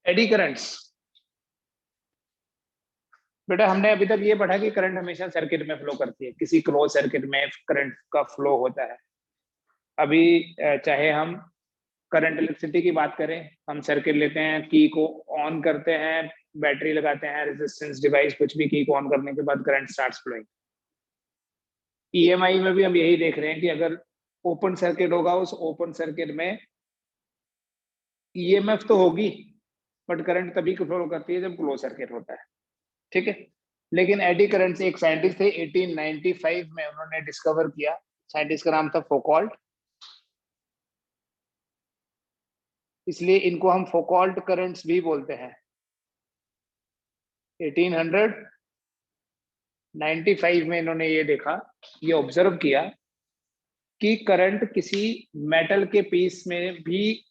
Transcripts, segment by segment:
Eddy currents, बेटा हमने अभी तक ये पढ़ा कि करंट हमेशा सर्किट में फ्लो करती है, किसी क्लोज सर्किट में करंट का फ्लो होता है। अभी चाहे हम करंट इलेक्ट्रिसिटी की बात करें, हम सर्किट लेते हैं, की को ऑन करते हैं, बैटरी लगाते हैं, रेजिस्टेंस डिवाइस कुछ भी, की को ऑन करने के बाद करंट स्टार्ट्स फ्लोइंग। ईएमआई में भी हम यही देख रहे हैं कि अगर ओपन सर्किट होगा, उस ओपन सर्किट में ईएमएफ तो होगी बट करंट तभी फ्लो करती है जब क्लोज सर्किट होता है। ठीक है, लेकिन एडी करंट एक साइंटिस्ट थे 1895 में, उन्होंने डिस्कवर किया, साइंटिस्ट का नाम था फोकॉल्ट, इसलिए इनको हम फोकॉल्ट करंट्स भी बोलते हैं। 1895 में इन्होंने ये देखा, ये ऑब्जर्व किया कि करंट किसी मेटल के पीस में भी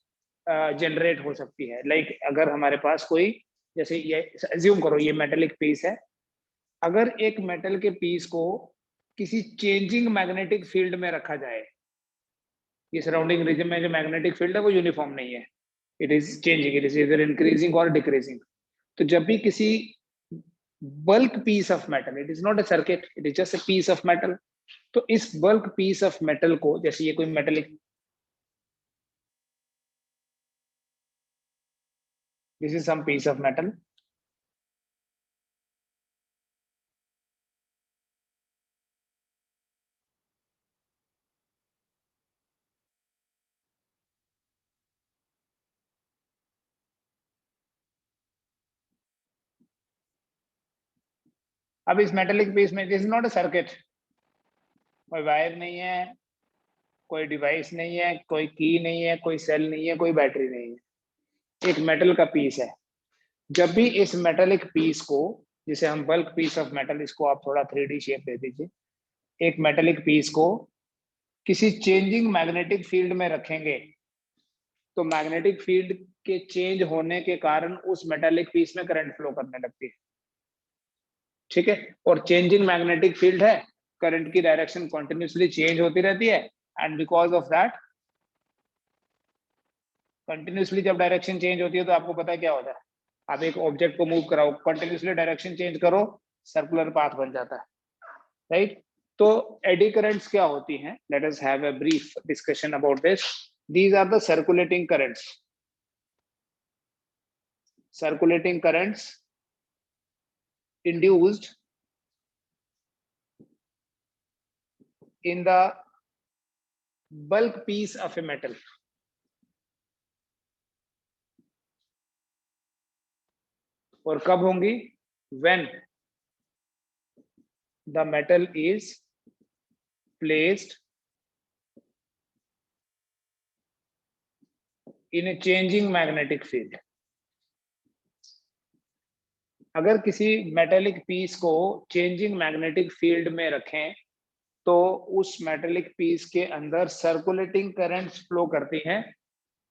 जनरेट हो सकती है। लाइक अगर हमारे पास कोई, जैसे ये अज्यूम करो ये मेटलिक पीस है, अगर एक मेटल के पीस को किसी चेंजिंग मैग्नेटिक फील्ड में रखा जाए, ये सराउंडिंग रीजन में जो मैग्नेटिक फील्ड है वो यूनिफॉर्म नहीं है, it is changing, it is इधर इंक्रीजिंग और डिक्रीजिंग। तो जब भी किसी bulk piece of metal, it is not a circuit, it is just a piece of metal, तो इस बल्क पीस ऑफ मेटल को, जैसे ये कोई metallic, this is some piece of metal, अब इस मेटेलिक पीस में, this is not a circuit, कोई वायर नहीं है, कोई डिवाइस नहीं है, कोई की नहीं है, कोई सेल नहीं है, कोई बैटरी नहीं है, एक मेटल का पीस है। जब भी इस मेटेलिक पीस को, जिसे हम बल्क पीस ऑफ मेटल, इसको आप थोड़ा 3D शेप दे दीजिए, एक मेटेलिक पीस को किसी चेंजिंग मैग्नेटिक फील्ड में रखेंगे, तो मैग्नेटिक फील्ड के चेंज होने के कारण उस मेटेलिक पीस में करंट फ्लो करने लगती है। ठीक है, और चेंजिंग मैग्नेटिक फील्ड है, करंट की डायरेक्शन कंटिन्यूसली चेंज होती रहती है, and because of that, continuously जब डायरेक्शन चेंज होती है तो आपको पता है क्या होता है, आप एक ऑब्जेक्ट को मूव कराओ, कंटिन्यूसली डायरेक्शन चेंज करो, सर्कुलर पाथ बन जाता है, राइट। तो एडी करंट्स क्या होती हैं, let us have a brief discussion about this. These are the circulating currents, circulating currents induced in the bulk piece of a metal. और कब होंगी, when the metal is placed in a changing magnetic field. अगर किसी metallic piece को changing magnetic field में रखें तो उस मेटेलिक पीस के अंदर सर्कुलेटिंग करंट्स फ्लो करती हैं।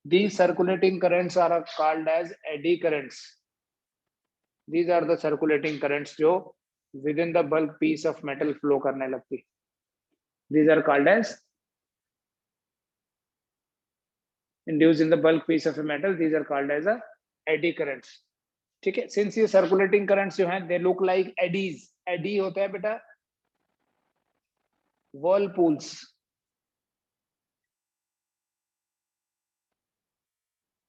These circulating currents are called as eddy currents. These are the circulating currents जो within the bulk piece of metal flow करने लगती। These are called as induced in the bulk piece of a metal. These are called as a eddy currents. ठीक है, since ये circulating currents जो हैं, they look like eddies. Eddy होता है बेटा whirlpools.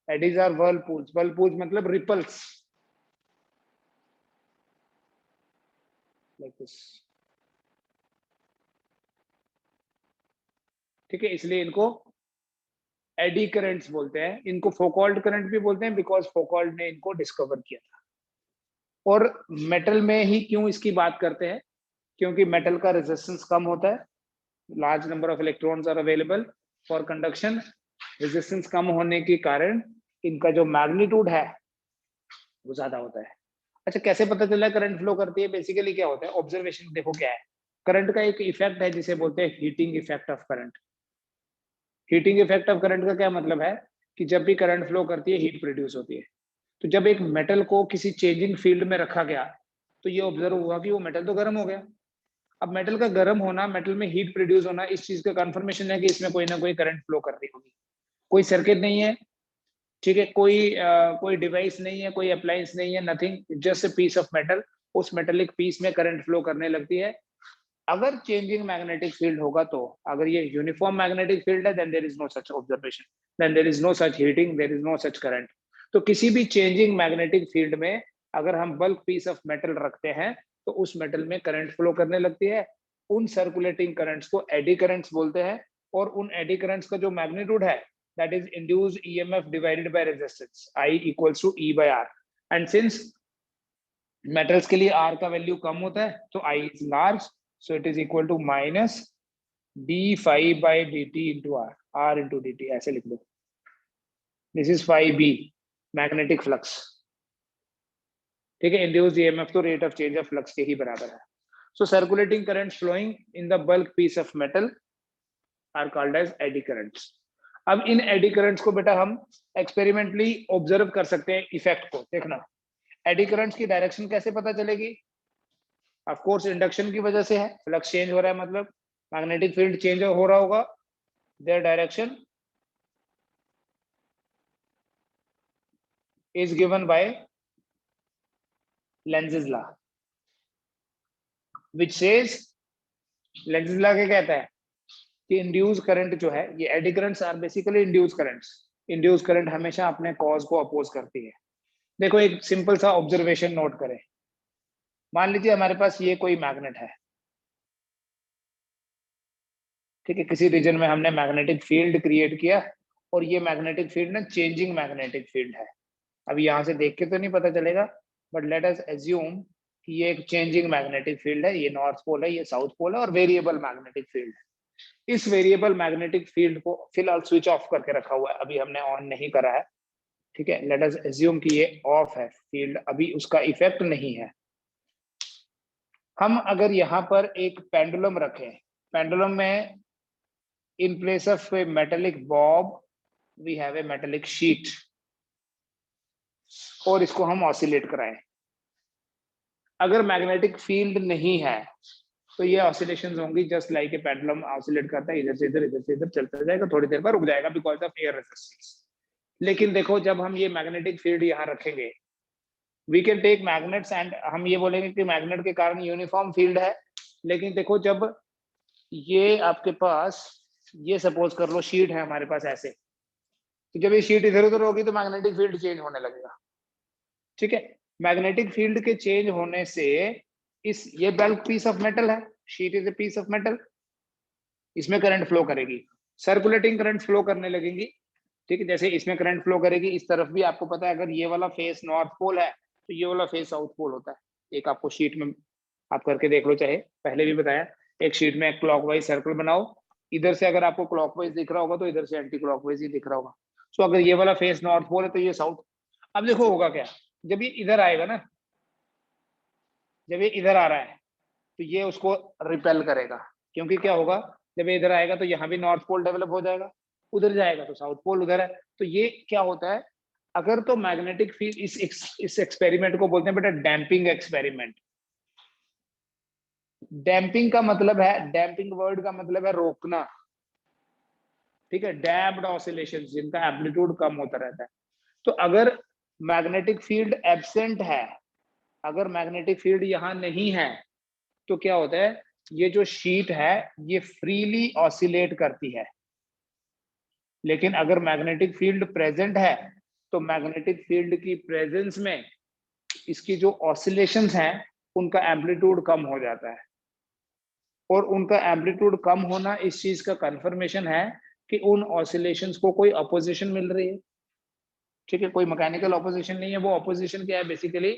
Eddies are whirlpools. Whirlpools मतलब ripples. Like this. ठीक है, इसलिए इनको एडी करंट्स बोलते हैं। इनको फोकॉल्ट करंट भी बोलते हैं बिकॉज फोकॉल्ट ने इनको डिस्कवर किया था। और मेटल में ही क्यों इसकी बात करते हैं, क्योंकि मेटल का रेजिस्टेंस कम होता है, large number of electrons are available for conduction. Resistance कम होने के कारण इनका जो मैग्नीट्यूड है वो ज्यादा होता है। अच्छा, कैसे पता चला करंट फ्लो करती है? बेसिकली क्या होता है, ऑब्जर्वेशन देखो क्या है। करंट का एक इफेक्ट है जिसे बोलते हैं heating effect of current. Heating effect of current का क्या मतलब है कि जब भी करंट फ्लो करती है हीट प्रोड्यूस होती है। तो जब एक मेटल को किसी चेंजिंग फील्ड में रखा गया तो ये ऑब्जर्व हुआ कि वो मेटल तो गर्म हो गया। अब मेटल का गर्म होना, मेटल में हीट प्रोड्यूस होना, इस चीज का कंफर्मेशन है कि इसमें कोई ना कोई करंट फ्लो कर रही होगी। कोई सर्किट नहीं है, ठीक है, कोई डिवाइस नहीं है, कोई अप्लायंस नहीं है, nothing, just a piece of metal. उस मेटेलिक पीस में करंट फ्लो करने लगती है। अगर चेंजिंग मैग्नेटिक फील्ड होगा तो, अगर ये यूनिफॉर्म मैग्नेटिक फील्ड है, then there is no such observation, then there is no such heating, there is no such current. तो किसी भी चेंजिंग मैग्नेटिक फील्ड में अगर हम बल्क पीस ऑफ मेटल रखते हैं तो उस मेटल में करंट फ्लो करने लगती है। उन सर्कुलेटिंग करंट्स को एडी करंट्स बोलते हैं, और उन एडी करंट्स का जो मैग्नीट्यूड है, that is induced EMF divided by resistance, I equals to E by R. And since metals के लिए R का वैल्यू कम होता है तो I is large, so it is equal to minus d phi by dt into R, R into dt, ऐसे लिख दो। This is phi B, magnetic flux। ठीक है, induced EMF तो rate of change of flux के ही बराबर है। So circulating currents flowing in the bulk piece of metal are called as eddy currents। अब इन एडी करंट्स को बेटा हम एक्सपेरिमेंटली ऑब्जर्व कर सकते हैं, इफेक्ट को देखना। एडी करंट्स की डायरेक्शन कैसे पता चलेगी? ऑफ कोर्स इंडक्शन की वजह से है, फ्लक्स चेंज हो रहा है, मतलब मैग्नेटिक फील्ड चेंज हो रहा होगा, their direction is given by Lenz's law, which says, Lenz's law क्या कहता है कि इंड्यूस करंट जो है, ये eddy currents are basically induce currents. Induce current हमेशा अपने कॉज को अपोज करती है। देखो एक सिंपल सा ऑब्जर्वेशन नोट करें। मान लीजिए हमारे पास ये कोई मैग्नेट है, ठीक है, किसी रीजन में हमने मैग्नेटिक फील्ड क्रिएट किया और ये मैग्नेटिक फील्ड ना चेंजिंग मैग्नेटिक फील्ड है। अब यहाँ से देख के तो नहीं पता चलेगा, बट लेट अस एज्यूम कि ये एक चेंजिंग मैग्नेटिक फील्ड है, ये नॉर्थ पोल है, ये साउथ पोल है, और वेरिएबल मैग्नेटिक फील्ड है। इस वेरिएबल मैग्नेटिक फील्ड को फिलहाल स्विच ऑफ करके रखा हुआ है, अभी हमने ऑन नहीं करा है, ठीक है। लेट अस एज्यूम कि ये ऑफ है फील्ड, अभी उसका इफेक्ट नहीं है। हम अगर यहाँ पर एक पेंडुलम रखें, पेंडुलम में in place of a metallic bob we have a metallic sheet, और इसको हम ऑसिलेट कराएं। अगर मैग्नेटिक फील्ड नहीं है तो ये ऑसिलेशंस होंगी just like a pendulum oscillate करता है, इधर से इधर चलता जाएगा, थोड़ी देर बाद रुक जाएगा बिकॉज ऑफ एयर रेजिस्टेंस। लेकिन देखो जब हम ये मैग्नेटिक फील्ड यहाँ रखेंगे, we can take magnets and हम ये बोलेंगे कि मैग्नेट के कारण यूनिफॉर्म फील्ड है। लेकिन देखो जब ये आपके पास, ये सपोज कर लो शीट है हमारे पास ऐसे, तो जब ये शीट इधर उधर होगी तो मैग्नेटिक फील्ड चेंज होने लगेगा, ठीक है। मैग्नेटिक फील्ड के चेंज होने से ये बल्क पीस ऑफ मेटल है, sheet is a piece of metal, इसमें करंट फ्लो करेगी, सर्कुलेटिंग करंट फ्लो करने लगेंगी, ठीक है। जैसे इसमें करंट फ्लो करेगी, इस तरफ भी आपको पता है अगर ये वाला फेस नॉर्थ पोल है तो ये वाला फेस साउथ पोल होता है। एक आपको शीट में आप करके देख लो, चाहे पहले भी बताया, एक शीट में क्लॉकवाइज सर्कल बनाओ, इधर से अगर आपको क्लॉकवाइज दिख रहा होगा तो इधर से एंटी क्लॉकवाइज ही दिख रहा होगा। सो अगर ये वाला फेस नॉर्थ पोल है तो ये साउथ। अब देखो होगा क्या, जब ये इधर आएगा ना, जब ये इधर आ रहा है तो ये उसको रिपेल करेगा, क्योंकि क्या होगा, जब ये इधर आएगा तो यहाँ भी नॉर्थ पोल डेवलप हो जाएगा, उधर जाएगा तो साउथ पोल उधर है। तो ये क्या होता है, अगर तो मैग्नेटिक फील्ड, इस एक्सपेरिमेंट को बोलते हैं बेटा डैम्पिंग एक्सपेरिमेंट। डैम्पिंग का मतलब है, डैम्पिंग वर्ड का मतलब है रोकना, ठीक है, डैम्प्ड ऑसिलेशन जिनका एम्पलीट्यूड कम होता रहता है। तो अगर मैग्नेटिक फील्ड एब्सेंट है, अगर मैग्नेटिक फील्ड यहाँ नहीं है तो क्या होता है, ये जो शीट है ये फ्रीली ऑसिलेट करती है। लेकिन अगर मैग्नेटिक फील्ड प्रेजेंट है तो मैग्नेटिक फील्ड की प्रेजेंस में इसकी जो ऑसिलेशंस हैं उनका एम्पलीट्यूड कम हो जाता है, और उनका एम्पलीट्यूड कम होना इस चीज का कंफर्मेशन है कि उन ऑसिलेशंस को कोई अपोजिशन मिल रही है, ठीक है। कोई मैकेनिकल अपोजिशन नहीं है, वो अपोजिशन क्या है बेसिकली,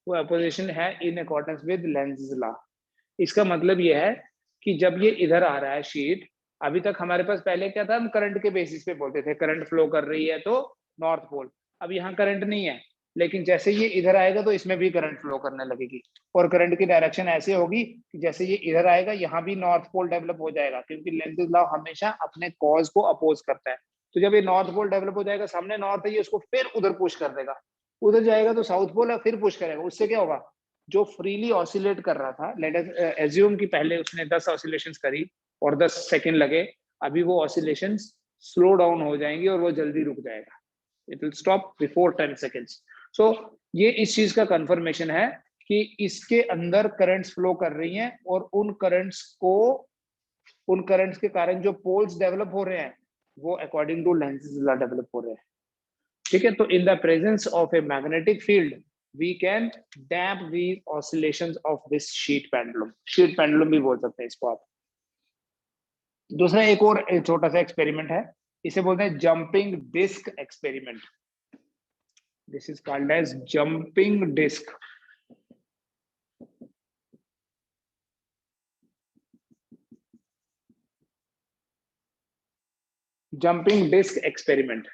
वो अपोजिशन है इन अकॉर्डेंस विद लेंज़ेस लॉ। इसका मतलब ये है कि जब ये इधर आ रहा है शीट, अभी तक हमारे पास पहले क्या था, हम करंट के बेसिस पे बोलते थे, करंट फ्लो कर रही है तो नॉर्थ पोल। अब यहाँ करंट नहीं है, लेकिन जैसे ये इधर आएगा तो इसमें भी करंट फ्लो करने लगेगी, और करंट की डायरेक्शन ऐसे होगी कि जैसे ये इधर आएगा यहाँ भी नॉर्थ पोल डेवलप हो जाएगा, क्योंकि लेंज़ेस लॉ हमेशा अपने कॉज को अपोज करता है। तो जब ये नॉर्थ पोल डेवलप हो जाएगा, सामने नॉर्थ है, ये उसको फिर उधर पुश कर देगा, उधर जाएगा तो साउथ पोल है, फिर पुश करेगा। उससे क्या होगा, जो फ्रीली ऑसिलेट कर रहा था, लेट अस एज्यूम कि पहले उसने 10 ऑसिलेशंस करी और 10 सेकंड लगे, अभी वो ऑसिलेशंस स्लो डाउन हो जाएंगी और वो जल्दी रुक जाएगा। It will stop before 10 seconds. So ये इस चीज का कंफर्मेशन है कि इसके अंदर करंट्स फ्लो कर रही हैं और उन करंट्स के कारण जो पोल्स डेवलप हो रहे हैं वो अकॉर्डिंग टू लेंसेज डेवलप हो रहे हैं। ठीक है, तो in the presence of a magnetic field we can damp the oscillations of this sheet pendulum भी बोल सकते हैं इसको आप। दूसरा एक और छोटा सा एक्सपेरिमेंट है, इसे बोलते हैं jumping disc experiment. This is called as jumping disc. Jumping disc experiment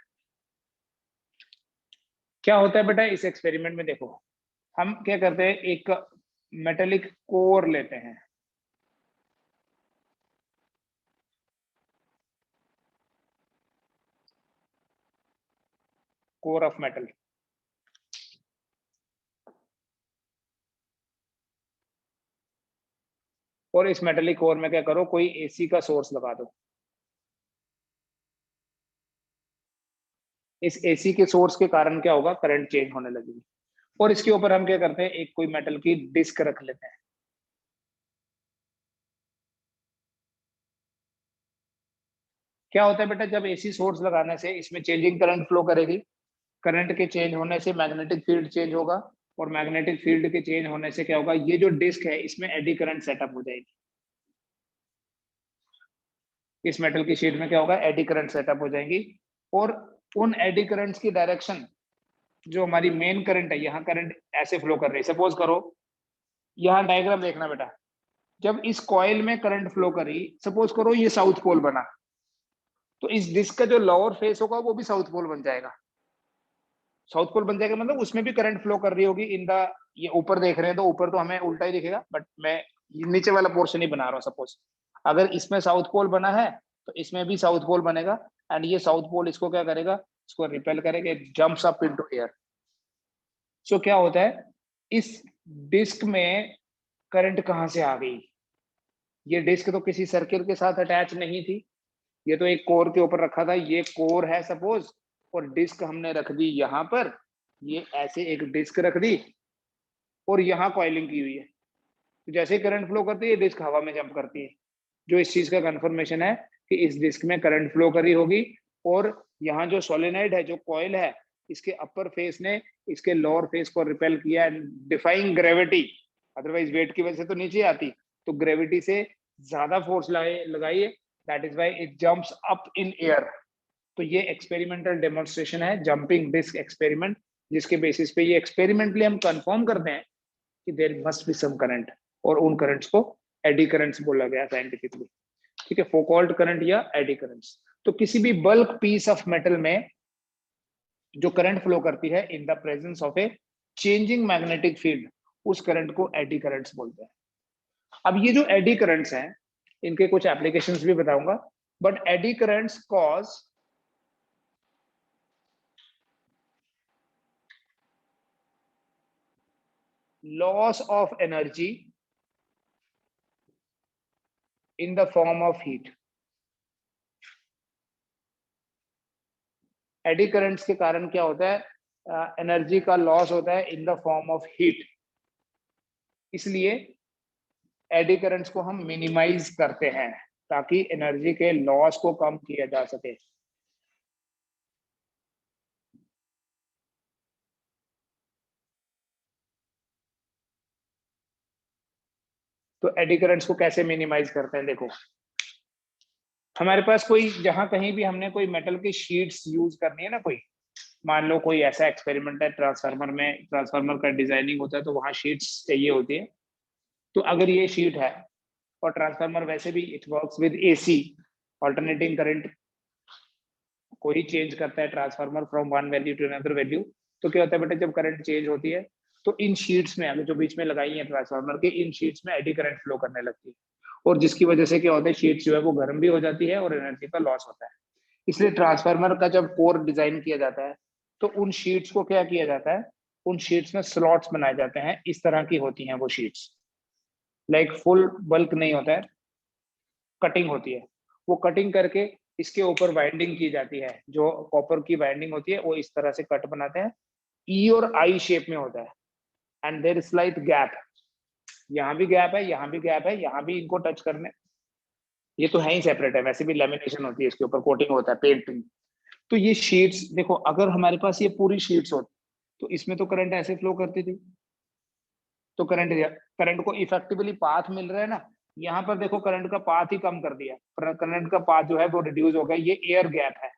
क्या होता है बेटा? इस एक्सपेरिमेंट में देखो, हम क्या करते हैं, एक मेटेलिक कोर लेते हैं, कोर ऑफ मेटल, और इस मेटेलिक कोर में क्या करो, कोई एसी का सोर्स लगा दो। इस एसी के सोर्स के कारण क्या होगा, करंट चेंज होने लगेगी। और इसके ऊपर हम क्या करते हैं, एक कोई मेटल की डिस्क रख लेते हैं। क्या होता है बेटा, जब एसी सोर्स लगाने से इसमें चेंजिंग करंट फ्लो करेगी, करंट के चेंज होने से मैग्नेटिक फील्ड चेंज होगा, और मैग्नेटिक फील्ड के चेंज होने से क्या होगा, ये जो डिस्क है इसमें एडी करंट सेटअप हो जाएगी। इस मेटल की शीट में क्या होगा, एडी करंट सेटअप हो जाएंगी, और उन एडी करंट्स की डायरेक्शन, जो हमारी मेन करंट है, यहाँ करंट ऐसे फ्लो कर रही है। सपोज करो, यहाँ डायग्राम देखना बेटा, जब इस कॉइल में करंट फ्लो करी, सपोज करो ये साउथ पोल बना, तो इस डिस्क का जो लोअर फेस होगा वो भी साउथ पोल बन जाएगा। साउथ पोल बन जाएगा मतलब उसमें भी करंट फ्लो कर रही होगी इन द, ये ऊपर देख रहे हैं तो ऊपर तो हमें उल्टा ही दिखेगा, बट मैं नीचे वाला पोर्शन ही बना रहा हूँ। सपोज अगर इसमें साउथ पोल बना है तो इसमें भी साउथ पोल बनेगा, एंड ये साउथ पोल इसको क्या करेगा, इसको रिपेल करेगा, जंप्स अप इनटू एयर। सो क्या होता है, इस डिस्क में करंट कहां से आ गई? ये डिस्क तो किसी सर्किल के साथ अटैच नहीं थी, ये तो एक कोर के ऊपर रखा था। ये कोर है सपोज, और डिस्क हमने रख दी यहाँ पर, ये ऐसे एक डिस्क रख दी, और यहाँ कॉइलिंग की हुई है। तो जैसे करंट फ्लो करती है डिस्क हवा में जंप करती है, जो इस चीज का कंफर्मेशन है कि इस डिस्क में करंट फ्लो करी होगी। और यहाँ जो सोलेनॉइड है, जो कॉइल है, इसके अपर फेस ने इसके लोअर फेस को रिपेल किया, डिफाइंग ग्रेविटी, अदरवाइज वेट की वजह से तो नीचे आती, तो ग्रेविटी से ज्यादा फोर्स लगाइए, that is why it jumps up in air. तो ये एक्सपेरिमेंटल डेमोन्स्ट्रेशन है, जंपिंग डिस्क एक्सपेरिमेंट, जिसके बेसिस पे ये एक्सपेरिमेंटली हम कंफर्म करते हैं कि there must be some current, और उन करंट्स को एडी करंट्स बोला गया साइंटिफिकली। ठीक है, फोकॉल्ड करंट या एडी करंट्स। तो किसी भी बल्क पीस ऑफ मेटल में जो करंट फ्लो करती है इन the presence of a changing magnetic field, उस करंट को एडी करंट्स बोलते हैं। अब ये जो एडी करंट्स हैं, इनके कुछ एप्लीकेशंस भी बताऊंगा, but eddy currents cause loss of energy in the form of heat। AD currents के कारण क्या होता है, एनर्जी का लॉस होता है in the form of heat. इसलिए एडी करंट्स को हम मिनिमाइज करते हैं ताकि एनर्जी के लॉस को कम किया जा सके। तो एडी करंट्स को कैसे मिनिमाइज करते हैं, देखो, हमारे पास कोई, जहां कहीं भी हमने कोई मेटल की शीट्स यूज करनी है ना, कोई मान लो कोई ऐसा एक्सपेरिमेंट है, ट्रांसफार्मर में, ट्रांसफार्मर का डिजाइनिंग होता है तो वहां शीट्स चाहिए होती है। तो अगर ये शीट है, और ट्रांसफार्मर वैसे भी it works with AC, alternating current को ही चेंज करता है transformer from one value to another value. तो क्या होता है बेटा, जब करंट चेंज होती है तो इन शीट्स में, अगर जो बीच में लगाई है ट्रांसफार्मर के, इन शीट्स में एडी करंट फ्लो करने लगती है, और जिसकी वजह से क्या होता है, शीट जो है वो गर्म भी हो जाती है और एनर्जी का लॉस होता है। इसलिए ट्रांसफार्मर का जब कोर डिजाइन किया जाता है तो उन शीट्स को क्या किया जाता है, उन शीट्स में स्लॉट्स बनाए जाते हैं, इस तरह की होती हैं वो शीट्स, लाइक फुल बल्क नहीं होता है, कटिंग होती है। वो कटिंग करके इसके ऊपर वाइंडिंग की जाती है, जो कॉपर की वाइंडिंग होती है वो इस तरह से कट बनाते हैं, ई और आई शेप में होता है, and there is slight gap, यहाँ भी गैप है, यहाँ भी गैप है, यहाँ भी इनको टच करने, ये तो है ही सेपरेट है, वैसे भी लेमिनेशन होती है, इसके ऊपर कोटिंग होता है, पेंटिंग। तो ये शीट्स देखो, अगर हमारे पास ये पूरी शीट्स होती तो इसमें तो करंट ऐसे फ्लो करती थी, तो करंट करंट को इफेक्टिवली पाथ मिल रहा है ना, यहाँ पर देखो करंट का पाथ ही कम कर दिया, करंट का पाथ जो है वो रिड्यूस हो गया, ये एयर गैप है,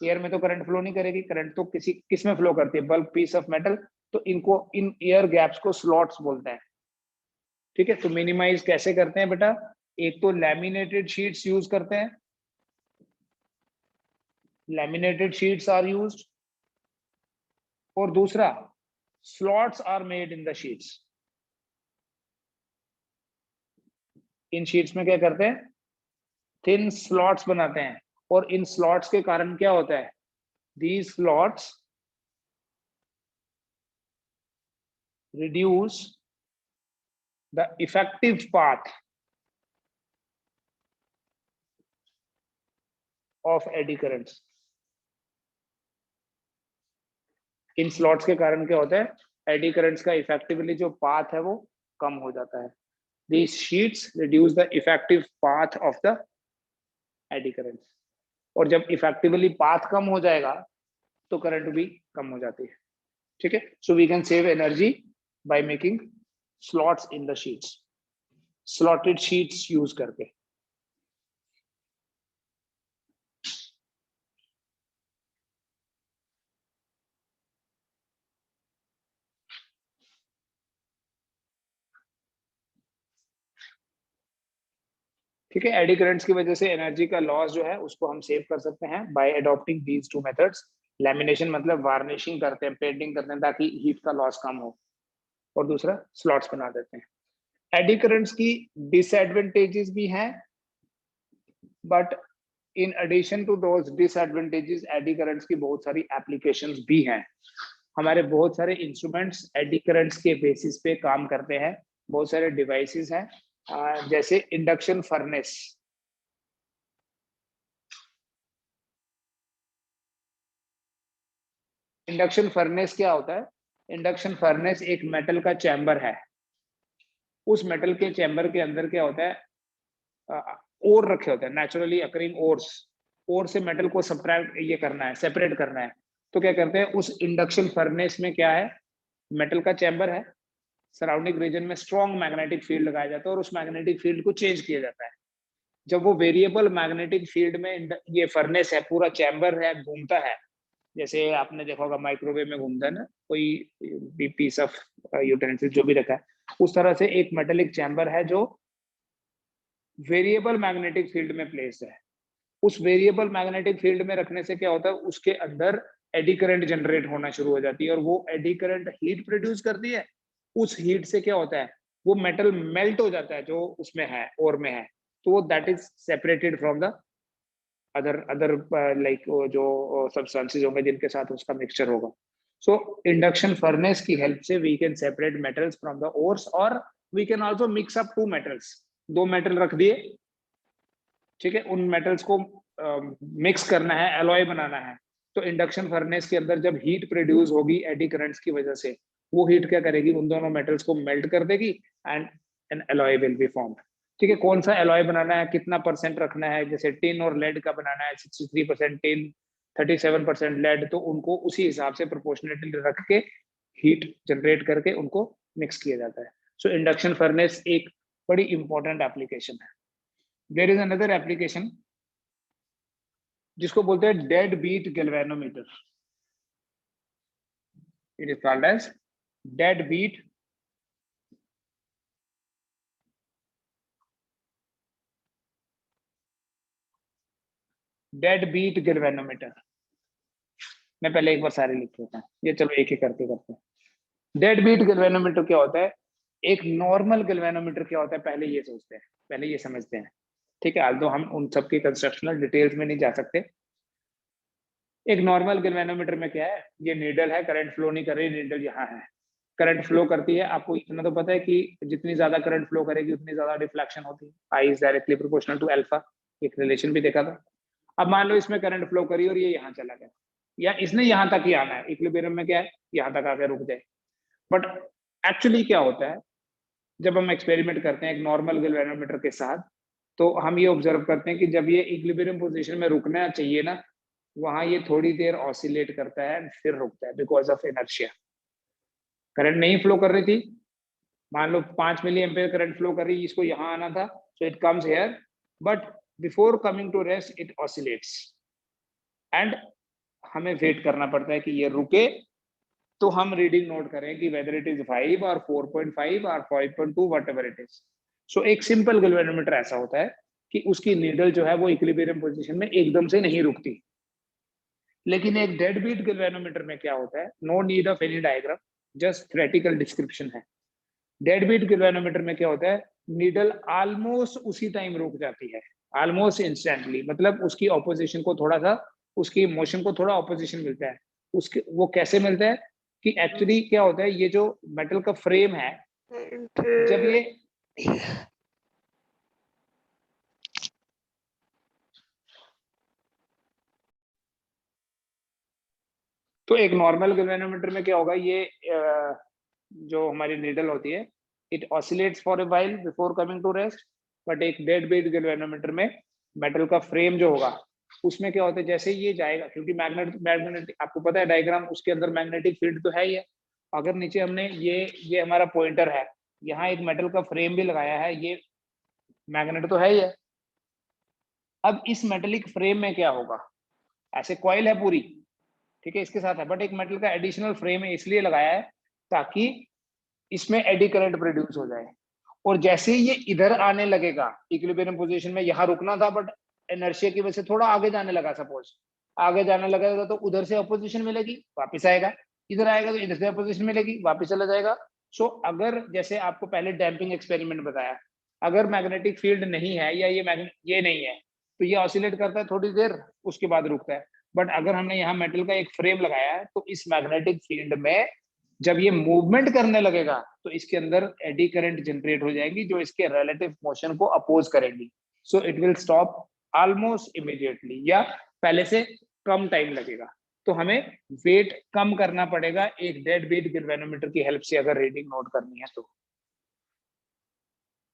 एयर में तो करंट फ्लो नहीं करेगी, करंट तो किस में फ्लो करती है, बल्क पीस ऑफ मेटल, तो इनको इन एयर गैप्स को स्लॉट्स बोलते हैं। ठीक है, तो मिनिमाइज कैसे करते हैं बेटा, एक तो लैमिनेटेड शीट्स यूज करते हैं, लैमिनेटेड शीट्स आर यूज्ड, और दूसरा slots are made in the sheets. इन शीट्स में क्या करते हैं, थिन स्लॉट्स बनाते हैं, और इन स्लॉट्स के कारण क्या होता है, these slots reduce the effective path of eddy currents। In slots के कारण क्या होता है, एडी करंट्स का इफेक्टिवली जो पाथ है वो कम हो जाता है। These sheets reduce the effective path of the eddy currents। और जब इफेक्टिवली पाथ कम हो जाएगा तो करंट भी कम हो जाती है। ठीक है, so we can save energy by making slots in the sheets, slotted sheets use करके। ठीक है, एडी करंट्स की वजह से एनर्जी का लॉस जो है उसको हम सेव कर सकते हैं bye adopting these two methods. Lamination मतलब वार्निशिंग करते हैं, पेंटिंग करते हैं ताकि हीट का लॉस कम हो, और दूसरा स्लॉट्स बना देते हैं। एडी करंट्स की डिसएडवांटेजेस भी हैं, but in addition to those disadvantages eddy currents की बहुत सारी एप्लीकेशंस भी हैं। हमारे बहुत सारे इंस्ट्रूमेंट्स एडी करंट्स के बेसिस पे काम करते हैं, बहुत सारे डिवाइसेस हैं, जैसे इंडक्शन फर्नेस। इंडक्शन फर्नेस क्या होता है, इंडक्शन फर्नेस एक मेटल का चैम्बर है, उस मेटल के चैम्बर के अंदर क्या होता है, ओर रखे होते हैं, नेचुरली अकरिंग ओर्स, ओर से मेटल को सब्ट्रैक्ट ये करना है, सेपरेट करना है, तो क्या करते हैं उस इंडक्शन फर्नेस में क्या है, मेटल का चैम्बर है, सराउंडिंग रीजन में स्ट्रॉन्ग मैग्नेटिक फील्ड लगाया जाता है और उस मैग्नेटिक फील्ड को चेंज किया जाता है। जब वो वेरिएबल मैग्नेटिक फील्ड में ये फर्नेस है, पूरा चैम्बर है, घूमता है, जैसे आपने देखा होगा माइक्रोवेव में घूमता है ना कोई भी पीस ऑफ यूटेंसिल जो भी रखा है, उस तरह से एक मेटेलिक चैम्बर है जो वेरिएबल मैग्नेटिक फील्ड में प्लेस है। उस वेरिएबल मैग्नेटिक फील्ड में रखने से क्या होता है, उसके अंदर एडी करंट जनरेट होना शुरू हो जाती है, और वो एडी करंट हीट प्रोड्यूस करती है। उस हीट से क्या होता है, वो मेटल मेल्ट हो जाता है जो उसमें है, और में है, तो वो that is separated from the other like जो सब्सटेंसेस होंगे जिनके साथ उसका मिक्सचर होगा। सो इंडक्शन फर्नेस की हेल्प से we can separate metals from the ores, और we can also mix up two metals, दो मेटल रख दिए, ठीक है, उन मेटल्स को मिक्स करना है, एलॉय बनाना है, तो इंडक्शन फर्नेस के अंदर जब हीट प्रोड्यूस होगी एडी करंट्स की वजह से, वो हीट क्या करेगी, उन दोनों मेटल्स को मेल्ट कर देगी and N alloy will be formed. ठीक है, कौन सा एलॉय बनाना है, कितना परसेंट रखना है, जैसे टिन और लेड का बनाना है, 63% टिन 37% लेड, तो उनको उसी हिसाब से प्रोपोर्शनेटली रख के हीट जनरेट करके उनको मिक्स किया जाता है। सो इंडक्शन फर्नेस एक बड़ी इंपॉर्टेंट एप्लीकेशन है। देयर इज अनदर एप्लीकेशन जिसको बोलते हैं dead beat galvanometer. It is called as dead beat galvanometer. मैं पहले एक बार सारे लिख देता हूँ, ये चलो एक ही करते करते हैं। डेड बीट गैल्वेनोमीटर क्या होता है, एक नॉर्मल गैल्वेनोमीटर क्या होता है, पहले ये सोचते हैं, पहले ये समझते हैं। ठीक है, आल्दो हम उन सबकी कंस्ट्रक्शनल डिटेल्स में नहीं जा सकते। एक नॉर्मल गैल्वेनोमीटर में क्या है, ये नीडल है, करंट फ्लो नहीं कर रही, नीडल यहाँ है, करंट फ्लो करती है, आपको इतना तो पता है कि जितनी ज्यादा करंट फ्लो करेगी उतनी ज्यादा डिफ्लेक्शन होती है, I is directly proportional to alpha. एक रिलेशन भी देखा था। अब मान लो इसमें करंट फ्लो करी और ये यहाँ चला गया, या इसने यहाँ तक ही आना है, इक्विलिब्रियम में क्या है यहाँ तक आके रुक जाए। बट एक्चुअली क्या होता है, जब हम एक्सपेरिमेंट करते हैं एक नॉर्मल गैल्वेनोमीटर के साथ, तो हम ये ऑब्जर्व करते हैं कि जब ये इक्विलिब्रियम पोजीशन में रुकना चाहिए ना, वहां ये थोड़ी देर ऑसिलेट करता है फिर रुकता है, बिकॉज ऑफ इनर्शिया। करंट नहीं फ्लो कर रही थी, मान लो 5 मिली एम्पेयर करंट फ्लो कर रही, इसको यहाँ आना था, so it comes here, but before coming to rest it oscillates, and हमें वेट करना पड़ता है कि ये रुके, तो हम रीडिंग नोट करें कि वेदर इट इज 5 और 4.5 और 5.2 वट एवर इट इज। सो एक सिंपल गैल्वेनोमीटर ऐसा होता है कि उसकी नीडल जो है वो इक्विलिब्रियम पोजीशन में एकदम से नहीं रुकती। लेकिन एक डेड बीट गैल्वेनोमीटर में क्या होता है, no need of any diagram, just theoretical description है। डेड बीट गैल्वेनोमीटर में क्या होता है, नीडल ऑलमोस्ट उसी टाइम रुक जाती है, ऑलमोस्ट इंस्टेंटली, मतलब उसकी ऑपोजिशन को थोड़ा सा, उसकी मोशन को थोड़ा ऑपोजिशन मिलता है। उसके वो कैसे मिलता है कि एक्चुअली क्या होता है, ये जो मेटल का फ्रेम है, जब ये तो एक नॉर्मल गैल्वेनोमीटर में क्या होगा, ये जो हमारी नीडल होती है, it oscillates for a while before coming to rest. But एक डेड बीट गैल्वेनोमीटर में मेटल का फ्रेम जो होगा, उसमें क्या होता है, जैसे ये जाएगा, क्योंकि मैग्नेटिक आपको पता है डायग्राम, उसके अंदर मैग्नेटिक फील्ड तो है ही है। अगर नीचे हमने ये हमारा पॉइंटर है, यहाँ एक मेटल का फ्रेम भी लगाया है, ये मैग्नेट तो है ही है। अब इस मेटेलिक फ्रेम में क्या होगा, ऐसे कॉइल है पूरी, ठीक है, इसके साथ है, बट एक मेटल का एडिशनल फ्रेम है, इसलिए लगाया है ताकि इसमें एडी करंट प्रोड्यूस हो जाए। और जैसे ही ये इधर आने लगेगा इक्विलिब्रियम पोजीशन में, यहाँ रुकना था बट इनर्शिया की वजह से थोड़ा आगे जाने लगा, सपोज आगे जाने लगेगा, तो उधर से अपोजिशन मिलेगी, वापस आएगा, इधर आएगा तो इधर से अपोजिशन मिलेगी, वापस चला जाएगा। सो अगर जैसे आपको पहले डैम्पिंग एक्सपेरिमेंट बताया, अगर मैग्नेटिक फील्ड नहीं है या ये नहीं है, तो ये ऑसिलेट करता है थोड़ी देर, उसके बाद रुकता है। बट अगर हमने यहाँ मेटल का एक फ्रेम लगाया है, तो इस मैग्नेटिक फील्ड में जब ये मूवमेंट करने लगेगा, तो इसके अंदर एडी करंट जनरेट हो जाएगी, जो इसके रिलेटिव मोशन को अपोज करेंगी। So it will stop almost immediately, या पहले से कम टाइम लगेगा। तो हमें वेट कम करना पड़ेगा एक डेड बीट गैल्वेनोमीटर की हेल्प से, अगर रीडिंग नोट करनी है तो।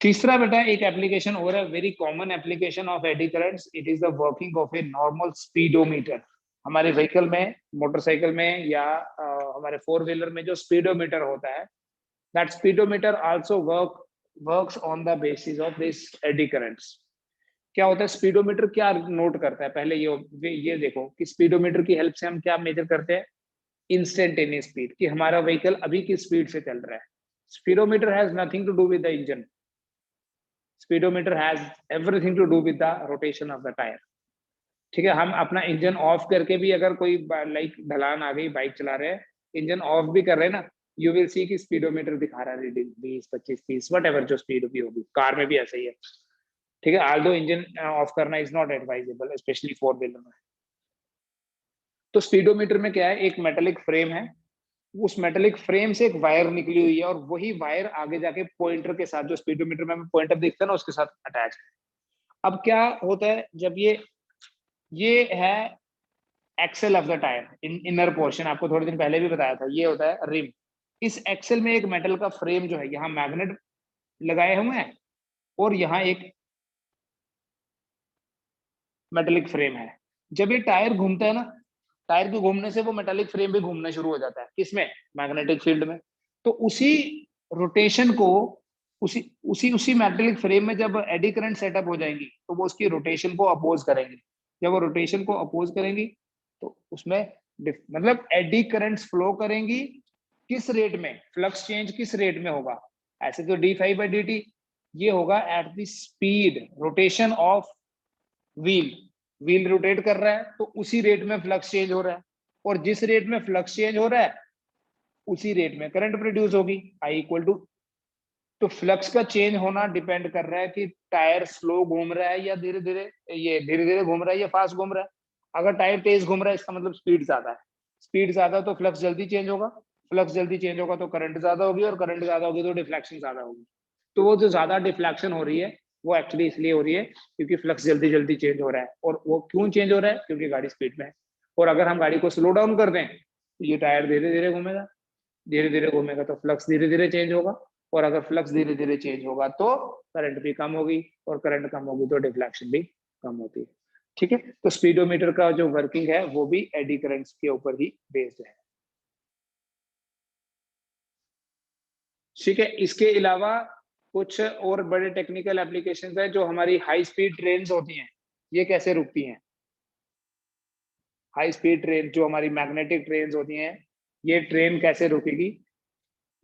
तीसरा बेटा एक एप्लीकेशन और है, very common application of eddy currents, it is the working of a normal speedometer. हमारे व्हीकल में, मोटरसाइकिल में, या हमारे 4 व्हीलर में जो स्पीडोमीटर होता है, that speedometer also works on the basis of this eddy currents. क्या होता है स्पीडोमीटर, क्या नोट करता है, पहले ये देखो कि स्पीडोमीटर की हेल्प से हम क्या मेजर करते हैं, इंस्टेंटेनियस स्पीड, कि हमारा व्हीकल अभी किस स्पीड से चल रहा है। Speedometer has nothing to do with the engine, speedometer has everything to do with the rotation of the tyre. ठीक है, हम अपना इंजन ऑफ करके भी, अगर कोई लाइक ढलान आ गई, बाइक चला रहे हैं, इंजन ऑफ भी कर रहे हैं ना, यू विल सी कि स्पीडोमीटर दिखा रहा है रीडिंग 20, 25, 30, वट एवर जो स्पीड भी होगी। कार में भी ऐसा ही है, ठीक है, आल्दो इंजन ऑफ करना is not advisable, specially 4 wheeler में। तो स्पीडोमीटर में क्या है, एक मेटेलिक फ्रेम है, उस मेटेलिक फ्रेम से एक वायर निकली हुई है, और वही वायर आगे जाके पॉइंटर के साथ, जो स्पीडोमीटर में पॉइंटर दिखता है ना, उसके साथ अटैच है। अब क्या होता है, जब ये है axle of the tyre, inner portion, आपको थोड़े दिन पहले भी बताया था, ये होता है रिम। इस एक्सेल में एक मेटल का फ्रेम जो है, यहाँ मैग्नेट लगाए हुए हैं, और यहाँ एक मेटेलिक फ्रेम है। जब ये टायर घूमता है ना, टायर के घूमने से वो मेटेलिक फ्रेम भी घूमना शुरू हो जाता है, किसमें, मैग्नेटिक फील्ड में। तो उसी रोटेशन को, उसी उसी उसी मेटेलिक फ्रेम में जब एडी करंट सेटअप हो जाएंगी, तो वो उसकी रोटेशन को अपोज करेंगे। जब वो रोटेशन को अपोज करेंगी, तो उसमें मतलब एडी करंट्स फ्लो करेंगी, किस रेट में, फ्लक्स चेंज किस रेट में होगा, ऐसे तो d∅dt ये होगा at the speed rotation of wheel rotate कर रहा है, तो उसी रेट में फ्लक्स चेंज हो रहा है, और जिस रेट में फ्लक्स चेंज हो रहा है, उसी रेट में करंट प्रोड्यूस होगी, I इक्वल टू। तो फ्लक्स का चेंज होना डिपेंड कर रहा है कि टायर स्लो घूम रहा है या धीरे धीरे, ये धीरे धीरे घूम रहा है या फास्ट घूम रहा है। अगर टायर तेज घूम रहा है, इसका मतलब स्पीड ज्यादा है, स्पीड ज्यादा तो फ्लक्स जल्दी चेंज होगा, फ्लक्स जल्दी चेंज होगा तो करंट ज्यादा होगी, और करंट ज्यादा होगी तो डिफ्लेक्शन ज्यादा होगी। तो वो जो ज्यादा डिफ्लेक्शन हो रही है, वो एक्चुअली इसलिए हो रही है क्योंकि फ्लक्स जल्दी जल्दी चेंज हो रहा है। और वो क्यों चेंज हो रहा है? क्योंकि गाड़ी स्पीड में है। और अगर हम गाड़ी को स्लो डाउन कर दें तो ये टायर धीरे धीरे घूमेगा, धीरे धीरे घूमेगा तो फ्लक्स धीरे धीरे चेंज होगा, और अगर फ्लक्स धीरे धीरे चेंज होगा तो करंट भी कम होगी, और करंट कम होगी तो डिफ्लेक्शन भी कम होती है। ठीक है, तो स्पीडोमीटर का जो वर्किंग है वो भी एडी करंट्स के ऊपर ही बेस्ड है। ठीक है, इसके अलावा कुछ और बड़े टेक्निकल एप्लीकेशंस है जो हमारी हाई स्पीड ट्रेन होती हैं, ये कैसे रुकती हैं। हाई स्पीड ट्रेन जो हमारी मैग्नेटिक ट्रेन होती हैं, ये ट्रेन कैसे रुकेगी।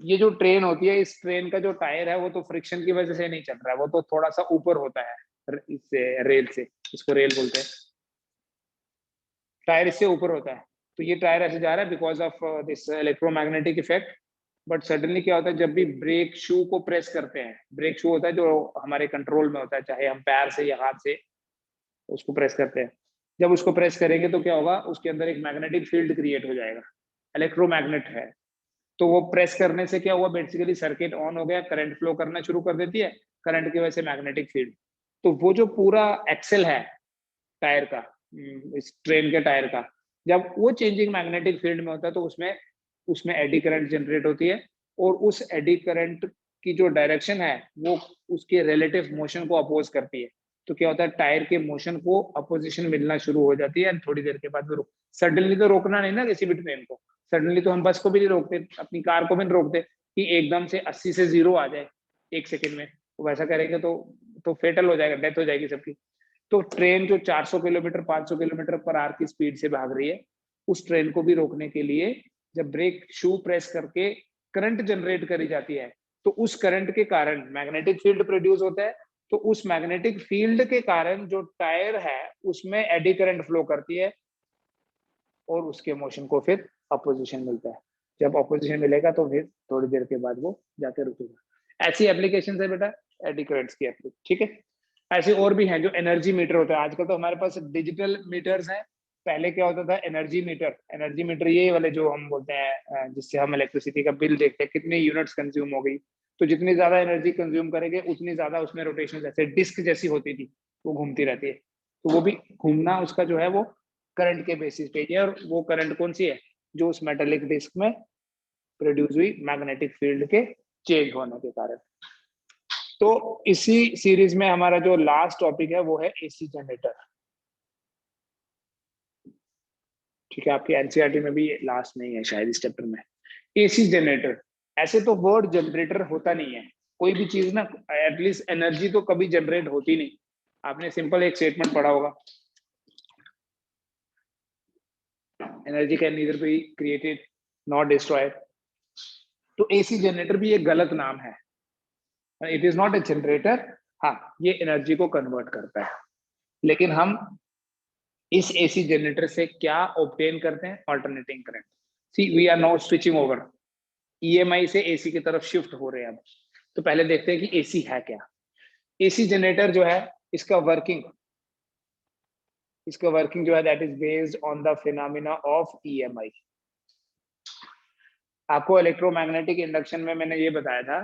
ये जो ट्रेन होती है, इस ट्रेन का जो टायर है वो तो फ्रिक्शन की वजह से नहीं चल रहा है, वो तो थोड़ा सा ऊपर होता है इससे, रेल से, इसको रेल बोलते हैं, टायर इससे ऊपर होता है। तो ये टायर ऐसे जा रहा है because of this electromagnetic effect. But suddenly क्या होता है, जब भी ब्रेक शू को प्रेस करते हैं, ब्रेक शू होता है जो हमारे कंट्रोल में होता है, चाहे हम पैर से या हाथ से उसको प्रेस करते हैं, जब उसको प्रेस करेंगे तो क्या होगा, उसके अंदर एक मैग्नेटिक फील्ड क्रिएट हो जाएगा, इलेक्ट्रोमैग्नेट है। तो वो प्रेस करने से क्या हुआ, बेसिकली सर्किट ऑन हो गया, करंट फ्लो करना शुरू कर देती है, करंट की वजह से मैग्नेटिक फील्ड। तो वो जो पूरा एक्सेल है टायर का, इस ट्रेन के टायर का, जब वो चेंजिंग मैग्नेटिक फील्ड में होता है तो उसमें उसमें एडी करंट जनरेट होती है, और उस एडी करंट की जो डायरेक्शन है वो उसके रिलेटिव मोशन को अपोज करती है। तो क्या होता है, टायर के मोशन को अपोजिशन मिलना शुरू हो जाती है, थोड़ी देर के बाद वो रुक, सडनली तो रोकना नहीं ना किसी भी ट्रेन को, सडनली तो हम बस को भी नहीं रोकते, अपनी कार को भी नहीं रोकते कि एकदम से 80 से 0 आ जाए 1 सेकंड में, तो वैसा करेंगे तो फेटल हो जाएगा, डेथ हो जाएगी सबकी। तो ट्रेन जो 400 किलोमीटर 500 किलोमीटर पर आवर की स्पीड से भाग रही है, उस ट्रेन को भी रोकने के लिए जब ब्रेक शू प्रेस करके करंट जनरेट करी जाती है, तो उस करंट के कारण मैग्नेटिक फील्ड प्रोड्यूस होता है। तो उस मैग्नेटिक फील्ड के कारण जो टायर है उसमें एडी करंट फ्लो करती है, और उसके मोशन को फिर अपोजिशन मिलता है। जब अपोजिशन मिलेगा तो फिर थोड़ी देर के बाद वो जाके रुकेगा। ऐसी एप्लीकेशन है बेटा एडी करंट्स की एप्लीकेशन। ठीक है, ऐसे और भी हैं जो एनर्जी मीटर होता है। आजकल तो हमारे पास डिजिटल मीटर्स हैं, पहले क्या होता था एनर्जी मीटर। एनर्जी मीटर ये वाले जो हम बोलते हैं जिससे हम इलेक्ट्रिसिटी का बिल देखते हैं, कितनी यूनिट्स कंज्यूम हो गई, तो जितनी ज्यादा एनर्जी कंज्यूम करेंगे उतनी ज्यादा उसमें रोटेशन, जैसे डिस्क जैसी होती थी वो घूमती रहती है। तो वो भी घूमना उसका जो है वो करंट के बेसिस पे है, और वो करंट कौन सी है, जो उस मेटेलिक डिस्क में प्रोड्यूस हुई मैग्नेटिक फील्ड के चेंज होने के कारण। तो इसी सीरीज में हमारा जो लास्ट टॉपिक है वो है एसी जनरेटर। ठीक है, आपकी एनसीईआरटी में भी लास्ट नहीं है शायद इस चैप्टर में। एसी जनरेटर, ऐसे तो वर्ड जनरेटर होता नहीं है कोई भी चीज ना, एटलीस्ट एनर्जी तो कभी जनरेट होती नहीं। आपने सिंपल एक स्टेटमेंट पढ़ा होगा, energy can neither be created not destroyed. तो एसी जनरेटर भी एक गलत नाम है, it is not a generator. हाँ, ये एनर्जी को कन्वर्ट करता है, लेकिन हम इस एसी जनरेटर से क्या ऑब्टेन करते हैं, alternating current. See we are not switching over, EMI से एसी की तरफ शिफ्ट हो रहे हैं अब। तो पहले देखते हैं कि एसी है क्या। एसी जनरेटर जो है, इसका वर्किंग जो है that is based on the phenomena of EMI. आपको इलेक्ट्रोमैग्नेटिक इंडक्शन में मैंने ये बताया था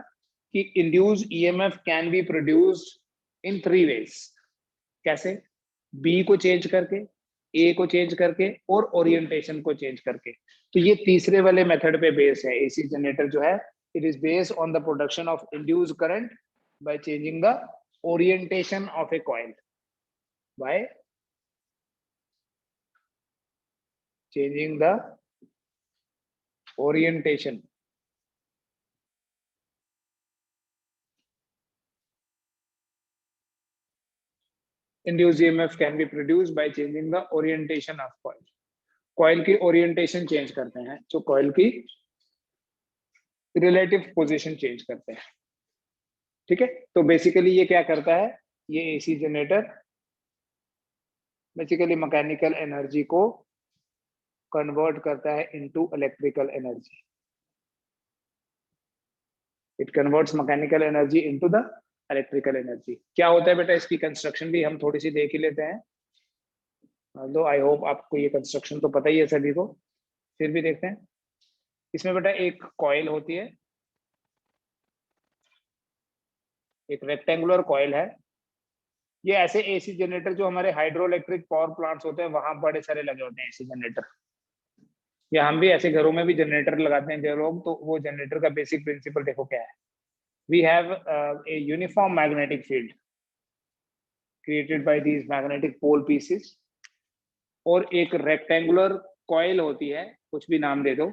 कि induce EMF can be produced in 3 ways. कैसे? बी को चेंज करके, ए को चेंज करके, और ओरिएंटेशन को चेंज करके। तो ये तीसरे वाले मेथड पे बेस है एसी जनरेटर जो है। It is based on the production of induce current by changing the orientation of A coil, by changing the orientation induced EMF can be produced by changing the orientation of coil. Coil की orientation change करते हैं, जो coil की relative position change करते हैं। ठीक है, तो बेसिकली ये क्या करता है, ये AC generator basically mechanical energy को कन्वर्ट करता है into electrical energy. It converts mechanical energy into the electrical energy. क्या होता है बेटा, इसकी कंस्ट्रक्शन भी हम थोड़ी सी देख ही लेते हैं, दो आई होप आपको ये कंस्ट्रक्शन तो पता ही है सभी को, फिर भी देखते हैं। इसमें बेटा एक कॉइल होती है, एक रेक्टेंगुलर कॉइल है, ये ऐसे एसी जनरेटर जो हमारे हाइड्रो इलेक्ट्रिक पावर प्लांट्स होते हैं वहां बड़े सारे लगे होते हैं एसी जनरेटर, या हम भी ऐसे घरों में भी जनरेटर लगाते हैं जो लोग, तो वो जनरेटर का बेसिक प्रिंसिपल देखो क्या है। We have a uniform magnetic field created by these magnetic pole pieces, और एक रेक्टेंगुलर कॉइल होती है, कुछ भी नाम दे दो,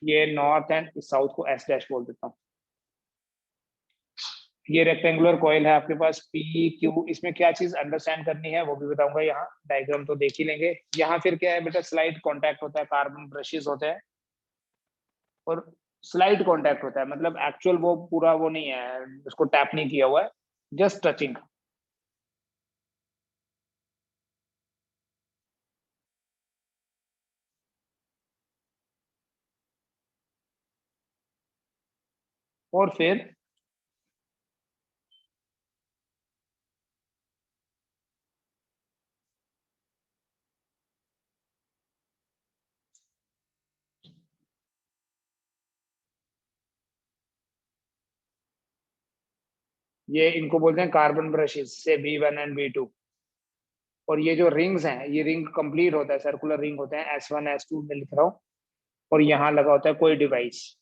ये नॉर्थ एंड साउथ को एस डैश बोल देता हूँ। ये रेक्टेंगुलर कॉइल है आपके पास पी क्यू, इसमें क्या चीज अंडरस्टैंड करनी है वो भी बताऊंगा, यहाँ डायग्राम तो देख ही लेंगे। यहाँ फिर क्या है बेटा, स्लाइड कॉन्टैक्ट होता है, कार्बन ब्रशेस होते हैं, और स्लाइड कॉन्टैक्ट होता है, मतलब एक्चुअल वो पूरा वो नहीं है, उसको टैप नहीं किया हुआ है, जस्ट टचिंग। और फिर ये इनको बोलते हैं कार्बन ब्रशेस से B1 एंड B2। और ये जो रिंग्स हैं, ये रिंग कंप्लीट होता है, सर्कुलर रिंग होते हैं, S1 S2 में लिख रहा हूँ। और यहाँ लगा होता है कोई डिवाइस,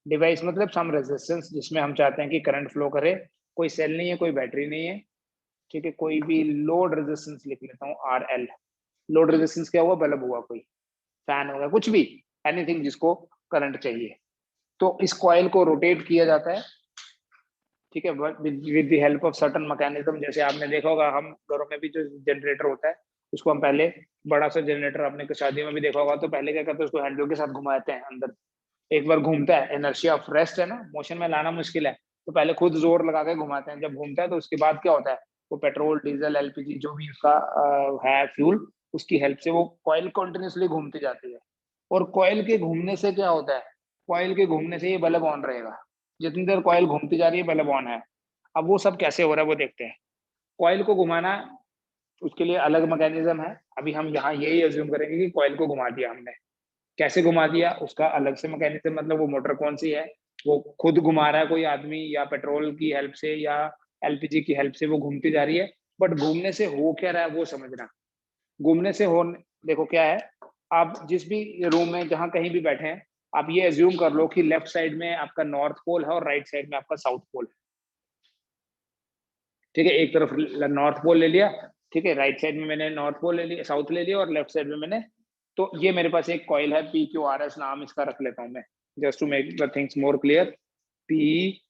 डिवाइस मतलब सम रेजिस्टेंस जिसमें हम चाहते हैं कि करंट फ्लो करे। कोई सेल नहीं है, कोई बैटरी नहीं है, ठीक है, कोई भी लोड रेजिस्टेंस लिख लेता हूँ RL। लोड रेजिस्टेंस क्या हुआ, बल्ब हुआ, कोई फैन होगा, कुछ भी, एनीथिंग जिसको करंट चाहिए। तो इस कॉइल को रोटेट किया जाता है, ठीक है, with the help of certain mechanism. जैसे आपने देखा होगा, हम घरों में भी जो जनरेटर होता है उसको हम पहले, बड़ा सा जनरेटर आपने शादी में भी देखा होगा, तो पहले क्या करते हैं, उसको हैंडल के साथ घुमाते हैं अंदर। एक बार घूमता है, इनर्शिया ऑफ रेस्ट है ना, मोशन में लाना मुश्किल है, तो पहले खुद जोर लगा के घुमाते हैं। जब घूमता है तो उसके बाद क्या होता है, वो पेट्रोल डीजल LPG जो भी उसका है फ्यूल, उसकी हेल्प से वो कॉइल कंटिन्यूसली घूमती जाती है। और कॉइल के घूमने से क्या होता है, कॉइल के घूमने से ये बल्ब ऑन रहेगा, जितनी देर कॉइल घूमती जा रही है बल्ब ऑन है। अब वो सब कैसे हो रहा है वो देखते हैं। कॉइल को घुमाना, उसके लिए अलग मैकेनिज्म है, अभी हम यहाँ यही अज्यूम करेंगे कि कॉइल को घुमा दिया हमने। कैसे घुमा दिया उसका अलग से मैकेनिज्म, मतलब वो मोटर कौन सी है, वो खुद घुमा रहा है कोई आदमी, या पेट्रोल की हेल्प से, या LPG की हेल्प से वो घूमती जा रही है। बट घूमने से हो क्या रहा है वो समझना। घूमने से हो, देखो क्या है, आप जिस भी रूम में जहां कहीं भी बैठे हैं, आप ये एज्यूम कर लो कि लेफ्ट साइड में आपका नॉर्थ पोल है और राइट साइड में आपका साउथ पोल है, ठीक है। एक तरफ नॉर्थ पोल ले लिया, ठीक है, राइट साइड में मैंने नॉर्थ पोल ले लिया, साउथ ले लिया, और लेफ्ट साइड में मैंने, तो ये मेरे पास एक कॉइल है, PQRS नाम इसका रख लेता हूं मैं, just to make the things more clear. PQRS,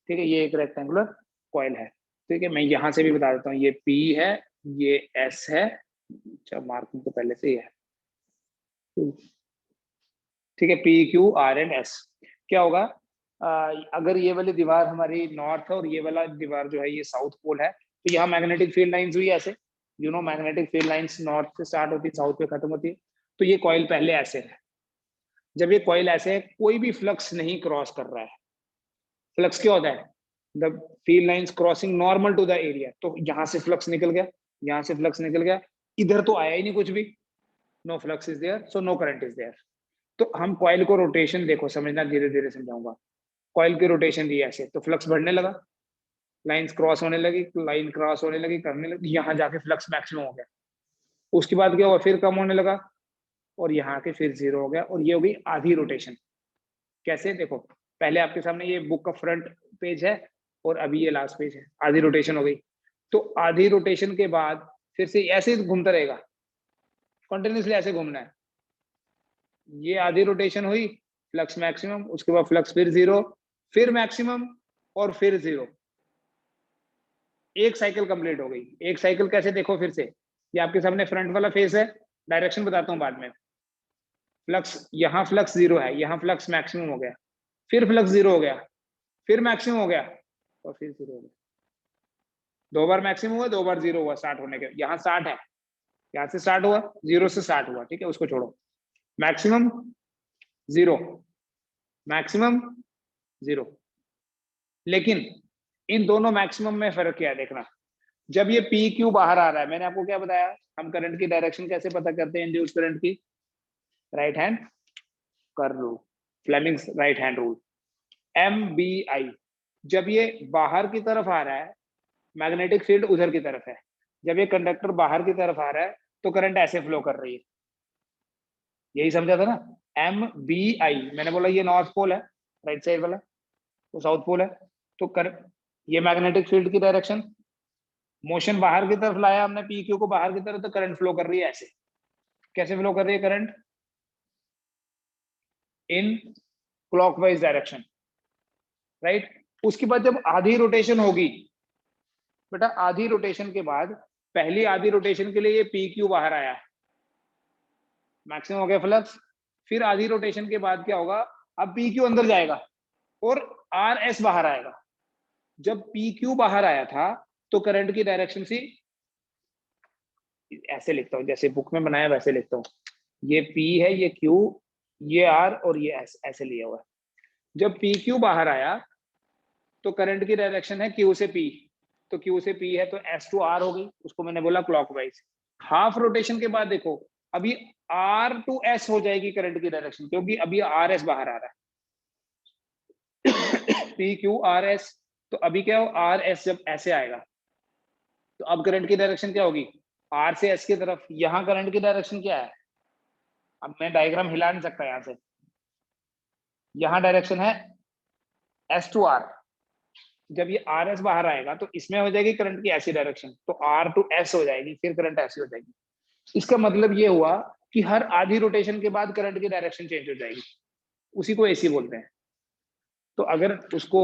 ठीक है, ये एक रेक्टेंगुलर कॉइल है, ठीक है। मैं यहां से भी बता देता हूँ, ये P है, ये S है, अच्छा मार्किंग तो पहले से ही है, ठीक है, PQR एंड S। क्या होगा, अगर ये वाली दीवार हमारी नॉर्थ है और ये वाला दीवार जो है ये साउथ पोल है, तो यहाँ मैग्नेटिक फील्ड लाइंस हुई ऐसे, मैग्नेटिक फील्ड लाइंस नॉर्थ से स्टार्ट होती है, साउथ पे खत्म होती है। तो ये कॉइल पहले ऐसे है, जब ये कॉइल ऐसे है, कोई भी फ्लक्स नहीं क्रॉस कर रहा है। फ्लक्स क्या होता है, the field lines crossing normal to the area, तो यहाँ से फ्लक्स निकल गया, यहाँ से फ्लक्स निकल गया, इधर तो आया ही नहीं कुछ भी, no flux is there, so no current is there. तो हम कॉइल को रोटेशन देखो, समझना, धीरे धीरे समझाऊंगा। कॉइल की रोटेशन दी ऐसे, तो फ्लक्स बढ़ने लगा, लाइंस क्रॉस होने लगी, लाइन क्रॉस होने लगी, करने लगी, यहाँ जाके फ्लक्स मैक्सिमम हो गया। उसके बाद क्या हुआ, फिर कम होने लगा, और यहाँ के फिर जीरो हो गया, और ये हो गई आधी रोटेशन। कैसे, देखो, पहले आपके सामने ये बुक का फ्रंट पेज है, और अभी ये लास्ट पेज है, आधी रोटेशन हो गई। तो आधी रोटेशन के बाद फिर से ऐसे ही घूमता रहेगा, कंटिन्यूसली ऐसे घूमना है। ये आधी रोटेशन हुई, फ्लक्स मैक्सिमम, उसके बाद फ्लक्स फिर जीरो, फिर मैक्सिमम, और फिर जीरो। एक साइकिल कंप्लीट हो गई। एक साइकिल कैसे, देखो फिर से, ये आपके सामने फ्रंट वाला फेस है, डायरेक्शन बताता हूँ बाद में। फ्लक्स, यहाँ फ्लक्स जीरो है, यहाँ फ्लक्स मैक्सिमम हो गया, फिर फ्लक्स जीरो हो गया, फिर मैक्सिमम हो गया, और फिर जीरो हो गया। दो बार मैक्सिमम हुआ, दो बार जीरो हुआ, स्टार्ट होने के, यहाँ 60 है, यहाँ से स्टार्ट हुआ, जीरो से स्टार्ट हुआ, ठीक है, उसको छोड़ो। Maximum zero, maximum zero. लेकिन इन दोनों मैक्सिमम में फर्क क्या है, देखना। जब ये PQ बाहर आ रहा है, मैंने आपको क्या बताया, हम करंट की डायरेक्शन कैसे पता करते हैं, इंड्यूस करंट की, right hand curve rule, Fleming's right hand rule, MBI, जब ये बाहर की तरफ आ रहा है, मैग्नेटिक फील्ड उधर की तरफ है, जब ये कंडक्टर बाहर की तरफ आ रहा है तो करंट ऐसे फ्लो कर रही है। यही समझा था ना, एम बी आई, मैंने बोला ये नॉर्थ पोल है, राइट साइड वाला तो साउथ पोल है, तो कर ये मैग्नेटिक फील्ड की डायरेक्शन, मोशन बाहर की तरफ लाया हमने पी क्यू को बाहर की तरफ, तो करंट फ्लो कर रही है ऐसे। कैसे फ्लो कर रही है current? In clockwise direction, right. उसके बाद जब आधी रोटेशन होगी बेटा, आधी रोटेशन के बाद, पहली आधी रोटेशन के लिए ये पी क्यू बाहर आया, मैक्सिमम हो गया फ्लक्स। फिर आधी रोटेशन के बाद क्या होगा, अब पी क्यू अंदर जाएगा और आर एस बाहर आएगा। जब पी क्यू बाहर आया था तो करंट की डायरेक्शन सी, ऐसे लिखता हूं जैसे बुक में बनाया वैसे लिखता हूं, ये पी है, ये क्यू, ये आर और ये एस, ऐसे लिया हुआ है। जब पी क्यू बाहर आया तो करंट की डायरेक्शन है क्यू से पी, तो क्यू से पी है तो एस टू आर हो गई, उसको मैंने बोला क्लॉकवाइज। हाफ रोटेशन के बाद देखो, अभी आर टू एस हो जाएगी करंट की डायरेक्शन, क्योंकि अभी आर एस बाहर आ रहा है। पी क्यू आर एस, तो अभी क्या हो, आर एस जब ऐसे आएगा तो अब करंट की डायरेक्शन क्या होगी, आर से एस की तरफ। यहां करंट की डायरेक्शन क्या है, अब मैं डायग्राम हिला नहीं सकता यहां से, यहां डायरेक्शन है एस टू आर। जब ये आर एस बाहर आएगा तो इसमें हो जाएगी करंट की ऐसी डायरेक्शन, तो आर टू एस हो जाएगी, फिर करंट ऐसी हो जाएगी। इसका मतलब ये हुआ कि हर आधी रोटेशन के बाद करंट की डायरेक्शन चेंज हो जाएगी, उसी को एसी बोलते हैं। तो अगर उसको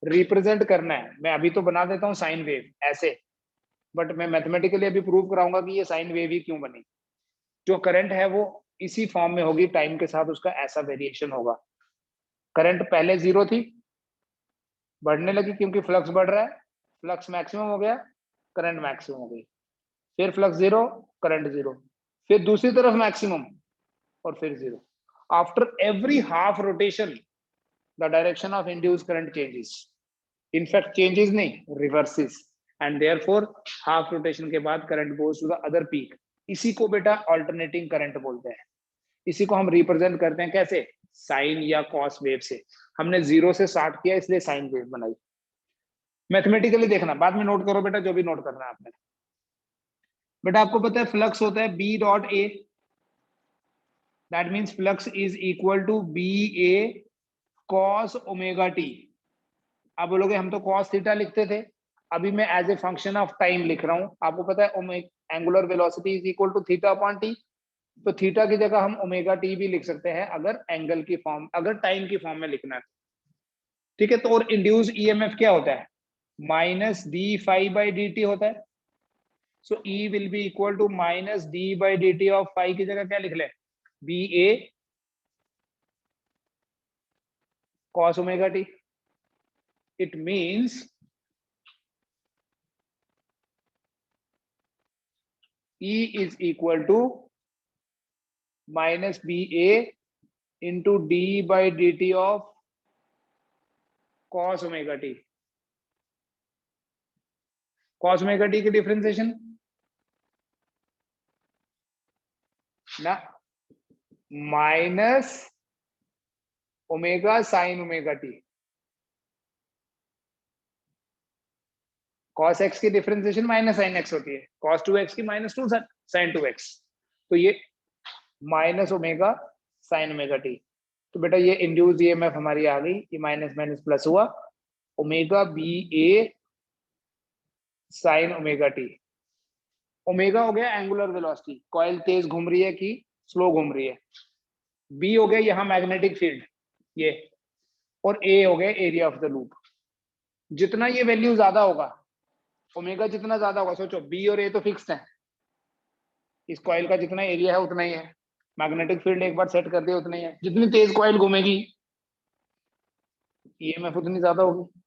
रिप्रेजेंट करना है, मैं अभी तो बना देता हूँ साइन वेव ऐसे, बट मैं मैथमेटिकली अभी प्रूव कराऊंगा कि ये साइन वेव ही क्यों बनी। जो करंट है वो इसी फॉर्म में होगी, टाइम के साथ उसका ऐसा वेरिएशन होगा। करंट पहले जीरो थी, बढ़ने लगी क्योंकि फ्लक्स बढ़ रहा है, फ्लक्स मैक्सिमम हो गया, करंट मैक्सिमम हो गई, फिर फ्लक्स जीरो, करंट जीरो, फिर दूसरी तरफ मैक्सिमम और फिर zero. After every half rotation the direction of induced current changes, in fact changes नहीं, reverses, and therefore half rotation के बाद current goes to the other peak. इसी को बेटा अल्टरनेटिंग करंट बोलते हैं। इसी को हम रिप्रेजेंट करते हैं कैसे, साइन या कॉस वेव से। हमने जीरो से स्टार्ट किया इसलिए साइन वेव बनाई। मैथमेटिकली देखना, बाद में नोट करो बेटा जो भी नोट करना है आपने। बेटा आपको पता है फ्लक्स होता है B dot A, that means flux is equal to B A cos omega t. आप बोलोगे हम तो कॉस थीटा लिखते थे, अभी मैं as a function of time लिख रहा हूं। आपको पता है angular velocity is equal to theta upon t, तो थीटा की जगह हम ओमेगा टी भी लिख सकते हैं अगर एंगल की फॉर्म, अगर टाइम की फॉर्म में लिखना है। ठीक है, तो और इंड्यूस ईएमएफ क्या होता है, minus D phi by D T होता है। So E will be equal to minus D by D T of phi की जगह क्या लिख ले, B A cos omega T. It means E is equal to minus BA into D by dt of cos omega t। cos omega t की differentiation ना, minus omega sine omega T. cos x की differentiation minus sign x होती है, cos 2x की minus two sign 2x, तो ये minus omega sine omega T. तो बेटा ये इंड्यूस ईएमएफ हमारी आ गई, ये माइनस माइनस प्लस हुआ, ओमेगा बी ए साइन ओमेगा टी। ओमेगा हो गया एंगुलर वेलोसिटी, कॉइल तेज घूम रही है कि स्लो घूम रही है। बी हो गया यहाँ मैग्नेटिक फील्ड ये, और ए हो गया एरिया ऑफ द लूप। जितना ये वैल्यू ज्यादा होगा, ओमेगा जितना ज्यादा होगा, सोचो बी और ए तो फिक्स्ड है, इस कॉइल का जितना एरिया है उतना ही है, मैग्नेटिक फील्ड एक बार सेट कर दिया उतना ही है, जितनी तेज कॉइल घूमेगी ईएमएफ उतनी ज्यादा होगी।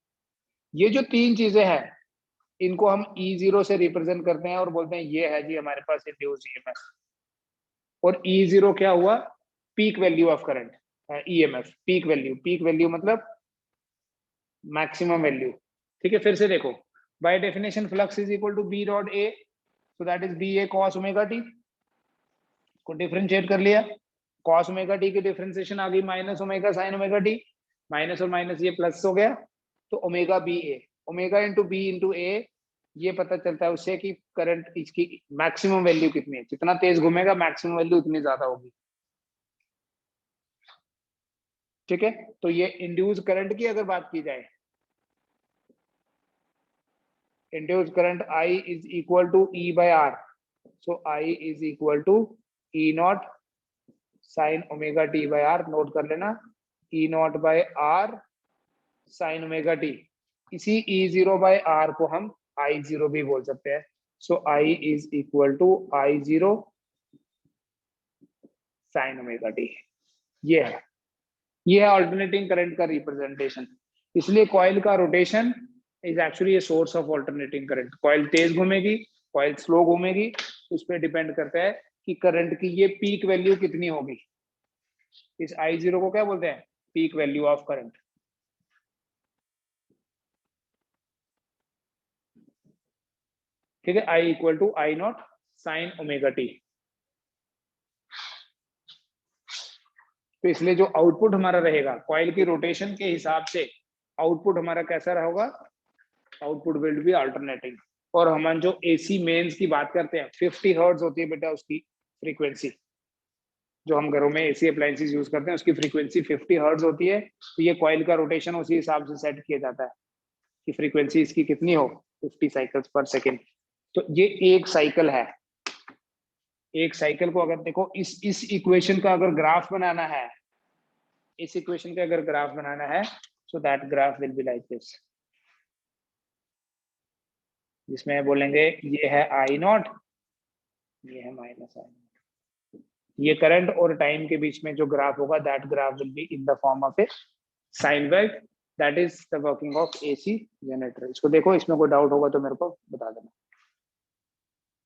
ये जो तीन चीजें हैं इनको हम E0 से रिप्रेजेंट करते हैं और बोलते हैं ये है जी हमारे पास इंड्यूस्ड ईएमएफ। और E0 क्या हुआ, peak value of current, EMF peak value, peak value मतलब मैक्सिमम वैल्यू। ठीक है, फिर से देखो, by definition flux is equal to B dot A, so that is B A cos omega t. को डिफरेंशिएट कर लिया, कॉस ओमेगा टी की डिफरेंशिएशन आ गई minus omega sine omega t, minus और माइनस ये प्लस हो गया, तो omega B A, omega into B into ए, ये पता चलता है उससे कि करंट इसकी मैक्सिमम वैल्यू कितनी है, जितना तेज घूमेगा मैक्सिमम वैल्यू उतनी ज्यादा होगी। ठीक है, तो ये इंड्यूस करंट की अगर बात की जाए, induce current I is equal to E by R, so I is equal to E naught sine omega T by R, note कर लेना, E naught by R sine omega T. इसी E zero by are को हम आई zero भी बोल सकते हैं, so I is equal to I zero sine omega T. ये है ऑल्टरनेटिंग करंट का रिप्रेजेंटेशन। इसलिए कॉइल का rotation is actually a source of alternating current. Coil तेज घूमेगी, कॉइल स्लो घूमेगी, उस पर डिपेंड करता है कि करंट की ये पीक वैल्यू कितनी होगी। इस आई जीरो को क्या बोलते हैं, पीक वैल्यू ऑफ करंट। ठीक है, I equal to I naught sine omega T. तो इसलिए जो आउटपुट हमारा रहेगा कॉइल की रोटेशन के हिसाब से, आउटपुट हमारा कैसा होगा, आउटपुट विल बी अल्टरनेटिंग। और हम जो एसी मेंस की बात करते हैं, 50 हर्ट्ज होती है बेटा उसकी फ्रीक्वेंसी। जो हम घरों में एसी अप्लायंसेस यूज करते हैं उसकी फ्रीक्वेंसी 50 हर्ट्ज होती है। तो ये कॉइल का रोटेशन उसी हिसाब से सेट किया जाता है कि फ्रीक्वेंसी इसकी कितनी हो, 50 साइकिल्स पर सेकेंड। तो ये एक साइकिल है। एक साइकिल को अगर देखो, इस इक्वेशन का अगर ग्राफ बनाना है, इस इक्वेशन का अगर ग्राफ बनाना है, so that graph will be like this, जिसमें बोलेंगे ये है आई नॉट, ये है माइनस आई नॉट। ये करंट और टाइम के बीच में जो ग्राफ होगा, that graph will be in the form of A sine wave. That is the working of AC generator. इसको देखो, इसमें कोई डाउट होगा तो मेरे को बता देना।